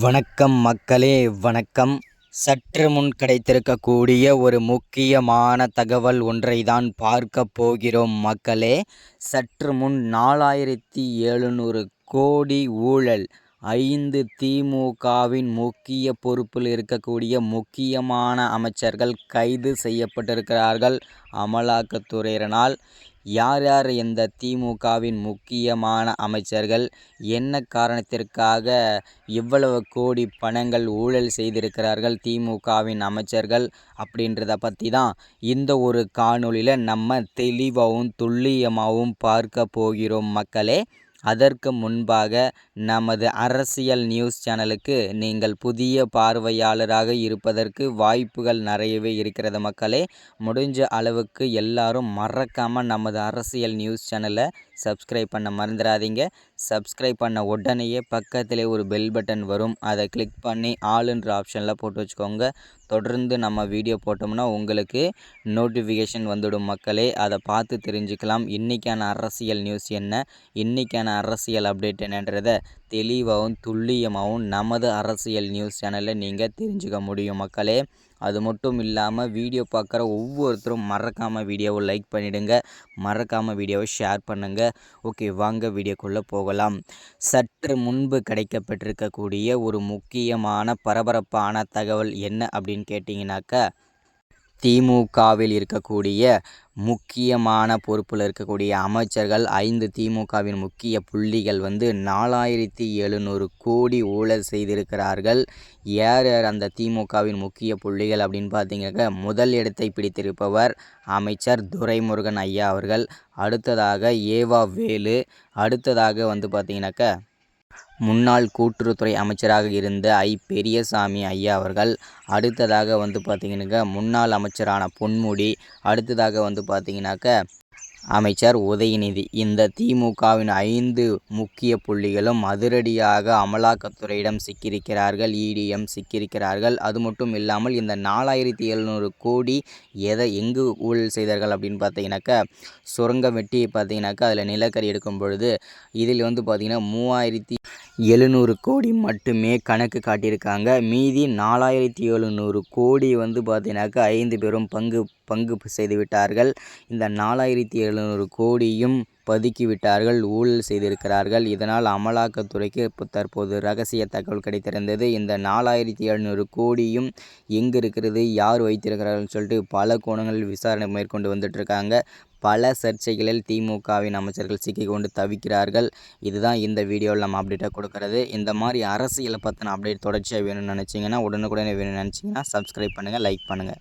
வணக்கம் மக்களே, வணக்கம். சற்று முன் கிடைத்திருக்கக்கூடிய ஒரு முக்கியமான தகவல் ஒன்றை தான் பார்க்க போகிறோம் மக்களே. சற்று முன் 4700 கோடி ஊழல் 5 திமுகவின் முக்கிய பொறுப்பில் இருக்கக்கூடிய முக்கியமான அமைச்சர்கள் கைது செய்யப்பட்டிருக்கிறார்கள் அமலாக்கத்துறையினரால். யார் யார் இந்த திமுகவின் முக்கியமான அமைச்சர்கள், என்ன காரணத்திற்காக இவ்வளவு கோடி பணங்கள் ஊழல் செய்திருக்கிறார்கள் திமுகவின் அமைச்சர்கள் அப்படின்றத பற்றி தான் இந்த ஒரு காணொளியில் நம்ம தெளிவாகவும் துல்லியமாகவும் பார்க்க போகிறோம் மக்களே. அதற்கு முன்பாக நமது அரசியல் நியூஸ் சேனலுக்கு நீங்கள் புதிய பார்வையாளராக இருப்பதற்கு வாய்ப்புகள் நிறையவே இருக்கிறது மக்களே. முடிஞ்ச அளவுக்கு எல்லாரும் மறக்காமல் நமது அரசியல் நியூஸ் சேனலை சப்ஸ்கிரைப் பண்ண மறந்துடாதீங்க. சப்ஸ்கிரைப் பண்ண உடனேயே பக்கத்திலே ஒரு பெல் பட்டன் வரும், அதை கிளிக் பண்ணி ஆளுன்ற ஆப்ஷனில் போட்டு வச்சுக்கோங்க. தொடர்ந்து நம்ம வீடியோ போட்டோம்னா உங்களுக்கு நோட்டிஃபிகேஷன் வந்துடும் மக்களே. அதை பார்த்து தெரிஞ்சுக்கலாம் இன்றைக்கான அரசியல் நியூஸ் என்ன, இன்றைக்கான அரசியல் அப்டேட் என்னன்றதை தெளிவாகவும் துல்லியமாகவும் நமது அரசியல் நியூஸ் சேனலில் நீங்கள் தெரிஞ்சுக்க முடியும் மக்களே. அது மட்டும் இல்லாமல் வீடியோ பார்க்குற ஒவ்வொருத்தரும் மறக்காமல் வீடியோவை லைக் பண்ணிவிடுங்க, மறக்காமல் வீடியோவை ஷேர் பண்ணுங்கள். ஓகே, வாங்க வீடியோக்குள்ளே போகலாம். சற்று முன்பு கிடைக்கப்பட்டிருக்கக்கூடிய ஒரு முக்கியமான பரபரப்பான தகவல் என்ன அப்படின்னு கேட்டிங்கனாக்கா, திமுகவில் இருக்கக்கூடிய முக்கியமான பொறுப்பில் இருக்கக்கூடிய அமைச்சர்கள் 5 திமுகவின் முக்கிய புள்ளிகள் 4700 கோடி ஊழல் செய்திருக்கிறார்கள். யார் யார் அந்த திமுகவின் முக்கிய புள்ளிகள் அப்படின்னு பார்த்தீங்கன்னாக்கா, முதல் இடத்தை பிடித்திருப்பவர் அமைச்சர் துரைமுருகன் ஐயா அவர்கள். அடுத்ததாக ஏவா வேலு. அடுத்ததாக பார்த்தீங்கன்னாக்கா முன்னாள் கூட்டுறவுத்துறை அமைச்சராக இருந்த பெரியசாமி ஐயா அவர்கள். அடுத்ததாக பார்த்தீங்கன்னாக்கா முன்னாள் அமைச்சரான பொன்முடி. அடுத்ததாக பார்த்தீங்கன்னாக்கா அமைச்சர் உதயநிதி. இந்த திமுகவின் 5 முக்கிய புள்ளிகளும் அதிரடியாக அமலாக்கத்துறையிடம் சிக்கியிருக்கிறார்கள், இடிஎம் சிக்கியிருக்கிறார்கள். அது மட்டும் இல்லாமல் இந்த 4700 கோடி எங்கு ஊழல் செய்தார்கள் அப்படின்னு பார்த்தீங்கன்னாக்கா, சுரங்கம் வெட்டி பார்த்தீங்கன்னாக்கா அதில் நிலக்கரி எடுக்கும் பொழுது இதில் பார்த்தீங்கன்னா 3700 கோடி மட்டுமே கணக்கு காட்டியிருக்காங்க. மீதி 4700 கோடி பார்த்தீங்கன்னாக்கா 5 பேரும் பங்கு செய்து விட்டார்கள். இந்த 4700 கோடியும் பதுக்கி விட்டார்கள், ஊழல் செய்திருக்கிறார்கள். இதனால் அமலாக்கத்துறைக்கு தற்போது ரகசிய தகவல் கிடைத்திருந்தது. இந்த 4700 கோடியும் எங்கே இருக்கிறது, யார் வைத்திருக்கிறார்கள் சொல்லிட்டு பல கோணங்களில் விசாரணை மேற்கொண்டு வந்துட்டுருக்காங்க. பல சர்ச்சைகளில் திமுகவின் அமைச்சர்கள் சிக்கிக்கொண்டு தவிக்கிறார்கள். இதுதான் இந்த வீடியோவில் நம்ம அப்டேட்டாக கொடுக்கறது. இந்த மாதிரி அரசியலை பற்றின அப்டேட் தொடர்ச்சியாக வேணும்னு நினச்சிங்கன்னா, உடனுக்குடனே வேணும்னு நினச்சிங்கன்னா சப்ஸ்கிரைப் பண்ணுங்கள், லைக் பண்ணுங்கள்.